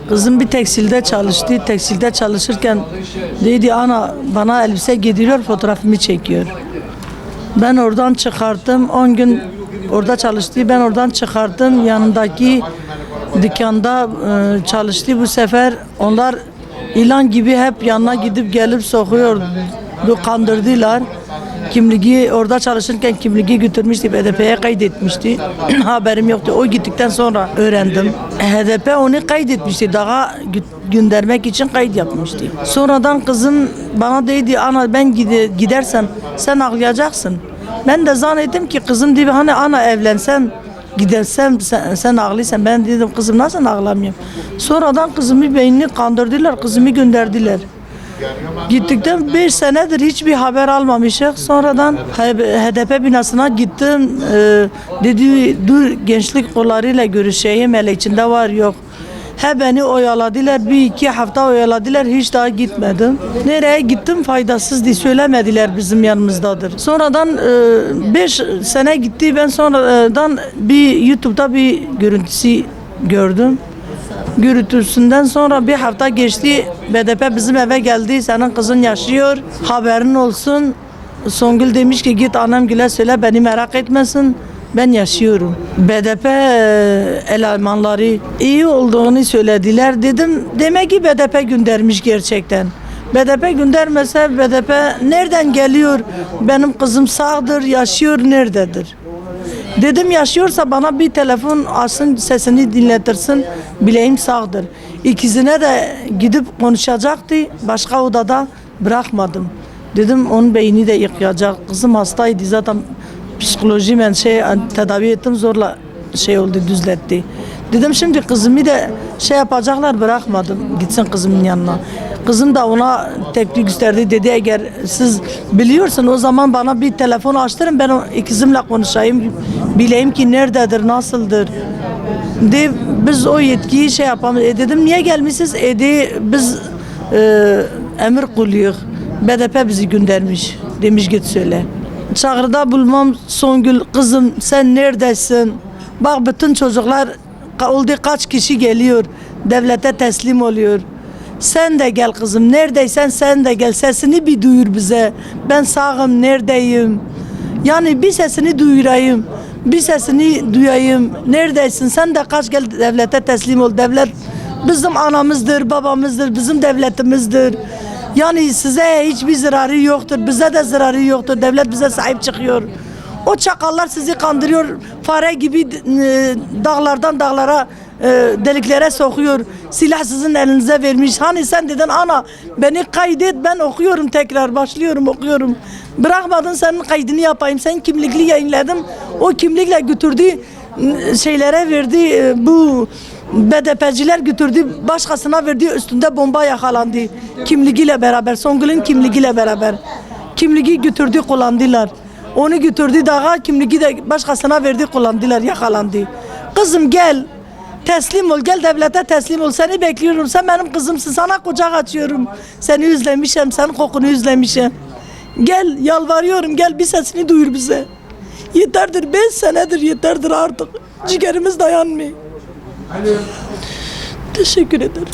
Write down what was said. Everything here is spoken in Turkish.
Kızım bir tekstilde çalıştı. Tekstilde çalışırken dedi ana bana elbise giydiriyor, fotoğrafımı çekiyor. Ben oradan çıkarttım. 10 gün orada çalıştı. Ben oradan çıkarttım. Yanındaki dükkanda çalıştı. Bu sefer onlar ilan gibi hep yanına gidip gelip sokuyor. Kandırdılar. Kimliği orada çalışırken kimliği götürmüştü. HDP'ye kaydetmişti. Haberim yoktu. O gittikten sonra öğrendim. HDP onu kaydetmişti. Daha göndermek için kayıt yapmıştı. Sonradan kızım bana dedi ana ben gidersem sen ağlayacaksın. Ben de zannettim ki kızım diye hani ana evlensem gidersem sen ağlıysan ben dedim kızım nasıl ağlamıyorum. Sonradan kızımı beynini kandırdılar. Kızımı gönderdiler. Gittikten 5 senedir hiçbir haber almamışız. Sonradan HDP binasına gittim. Dedi dur gençlik kollarıyla görüşeyim hele içinde var yok. He beni oyaladılar. 1-2 hafta oyaladılar. Hiç daha gitmedim. Nereye gittim faydasız diye söylemediler bizim yanımızdadır. Sonradan 5 sene gitti. Ben sonradan bir YouTube'da bir görüntüsü gördüm. Görüntüsünden sonra bir hafta geçti. BDP bizim eve geldi. Senin kızın yaşıyor. Haberin olsun. Songül demiş ki git annemgile söyle beni merak etmesin. Ben yaşıyorum. BDP elemanları iyi olduğunu söylediler. Dedim demek ki BDP göndermiş gerçekten. BDP göndermese BDP nereden geliyor? Benim kızım sağdır, yaşıyor, nerededir? Dedim yaşıyorsa bana bir telefon alsın, sesini dinletirsin, bileyim sağdır. İkizine de gidip konuşacaktı, başka odada bırakmadım. Dedim onun beyni de yıkayacak. Kızım hastaydı zaten psikoloji ben tedavi ettim zorla oldu düzletti. Dedim şimdi kızımı da yapacaklar bırakmadım gitsin kızımın yanına. Kızım da ona tepki gösterdi dedi eğer siz biliyorsun o zaman bana bir telefon açtırın ben o ikizimle konuşayım bileyim ki nerededir nasıldır. De biz o yetkiyi yapamayız. Dedim niye gelmişsiniz? Biz emir kuluyuz. BDP bizi göndermiş. Demiş git söyle. Çağrıda bulmam Songül kızım sen neredesin? Bak bütün çocuklar oldu kaç kişi geliyor. Devlete teslim oluyor. Sen de gel kızım neredeysen sen de gel sesini bir duyur bize. Ben sağım neredeyim? Yani bir sesini duyurayım. Bir sesini duyayım. Neredesin? Sen de kaç gel devlete teslim ol. Devlet bizim anamızdır, babamızdır, bizim devletimizdir. Yani size hiçbir zararı yoktur. Bize de zararı yoktur. Devlet bize sahip çıkıyor. O çakallar sizi kandırıyor. Fare gibi dağlardan dağlara deliklere sokuyor. Silah sizin elinize vermiş. Hani sen dedin ana beni kaydet ben okuyorum tekrar başlıyorum okuyorum. Bırakmadın senin kaydını yapayım. Sen kimlikli yayınladım. O kimlikle götürdü şeylere verdi bu BDP'ciler götürdü başkasına verdi üstünde bomba yakalandı. Kimliğiyle beraber Songül'ün kimliğiyle beraber. Kimliği götürdü kullandılar. Onu götürdü dağa kimliği de başkasına verdi kullandılar yakalandı. Kızım gel teslim ol gel devlete teslim ol seni bekliyorum sen benim kızımsın sana kucak açıyorum. Seni özlemişim senin kokunu özlemişim. Gel yalvarıyorum gel bir sesini duyur bize. Yeterdir 5 senedir yeterdir artık. Ciğerimiz dayanmıyor. Teşekkür ederim.